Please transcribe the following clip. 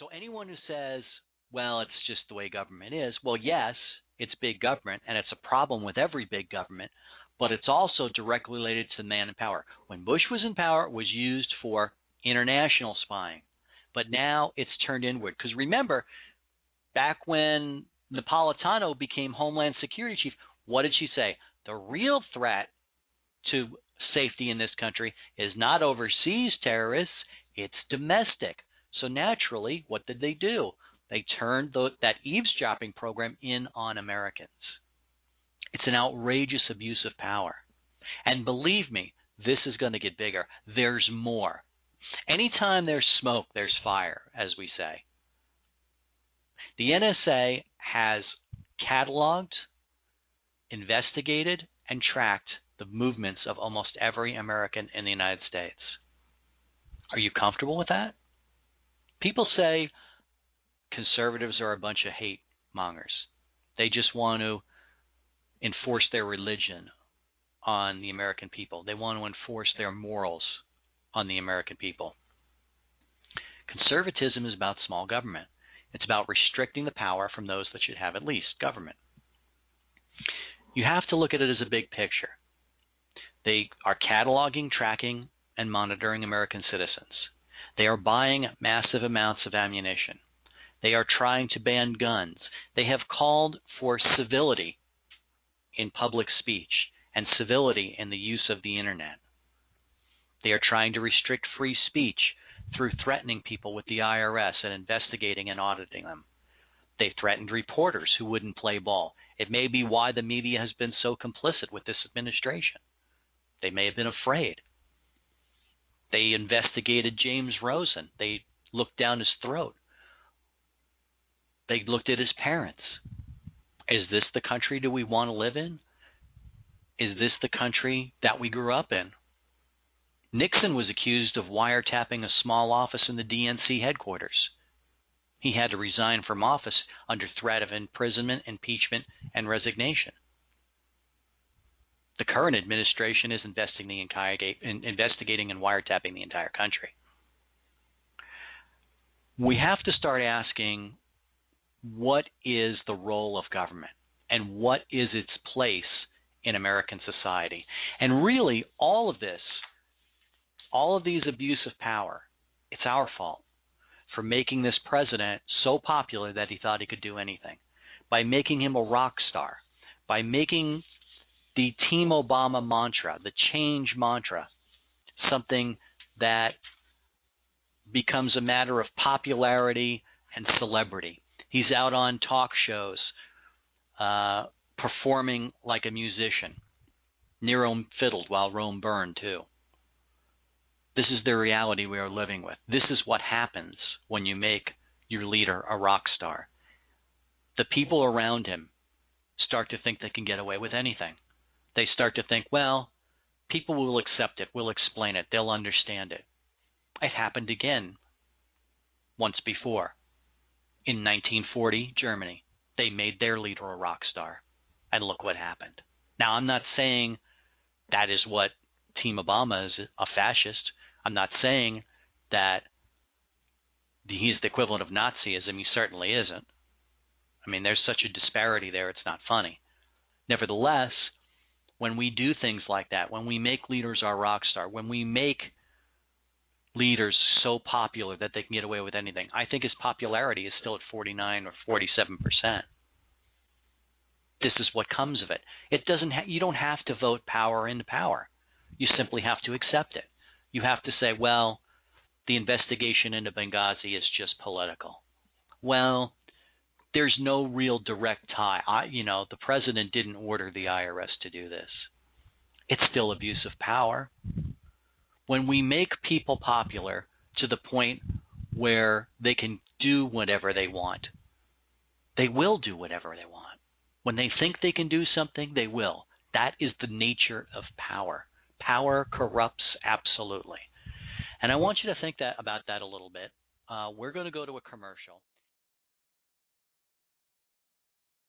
So anyone who says, well, it's just the way government is, well, yes, it's big government, and it's a problem with every big government, but it's also directly related to man in power. When Bush was in power, it was used for international spying, but now it's turned inward. Because remember, back when Napolitano became Homeland Security Chief, what did she say? The real threat to safety in this country is not overseas terrorists, it's domestic. So naturally, what did they do? They turned that eavesdropping program in on Americans. It's an outrageous abuse of power. And believe me, this is going to get bigger. There's more. Anytime there's smoke, there's fire, as we say. The NSA has cataloged, investigated, and tracked the movements of almost every American in the United States. Are you comfortable with that? People say conservatives are a bunch of hate mongers. They just want to enforce their religion on the American people. They want to enforce their morals on the American people. Conservatism is about small government. It's about restricting the power from those that should have at least government. You have to look at it as a big picture. They are cataloging, tracking, and monitoring American citizens. They are buying massive amounts of ammunition. They are trying to ban guns. They have called for civility in public speech and civility in the use of the internet. They are trying to restrict free speech through threatening people with the IRS and investigating and auditing them. They threatened reporters who wouldn't play ball. It may be why the media has been so complicit with this administration. They may have been afraid. They investigated James Rosen. They looked down his throat. They looked at his parents. Is this the country do we want to live in? Is this the country that we grew up in? Nixon was accused of wiretapping a small office in the DNC headquarters. He had to resign from office under threat of imprisonment, impeachment, and resignation. The current administration is investigating and wiretapping the entire country. We have to start asking, what is the role of government and what is its place in American society? And really, all of these abuse of power, it's our fault for making this president so popular that he thought he could do anything, by making him a rock star, by making the Team Obama mantra, the change mantra, something that becomes a matter of popularity and celebrity. He's out on talk shows performing like a musician. Nero fiddled while Rome burned, too. This is the reality we are living with. This is what happens when you make your leader a rock star. The people around him start to think they can get away with anything. They start to think, well, people will accept it, will explain it, they'll understand it. It happened again once before. In 1940, Germany, they made their leader a rock star. And look what happened. Now, I'm not saying that is what Team Obama is, a fascist. I'm not saying that he's the equivalent of Nazism. He certainly isn't. I mean, there's such a disparity there, it's not funny. Nevertheless, when we do things like that, when we make leaders our rock star, when we make leaders so popular that they can get away with anything, I think his popularity is still at 49 or 47%. This is what comes of it. It doesn't. You don't have to vote power into power. You simply have to accept it. You have to say, well, the investigation into Benghazi is just political. Well, there's no real direct tie. The president didn't order the IRS to do this. It's still abuse of power. When we make people popular to the point where they can do whatever they want, they will do whatever they want. When they think they can do something, they will. That is the nature of power. Power corrupts absolutely. And I want you to think about that a little bit. We're going to go to a commercial.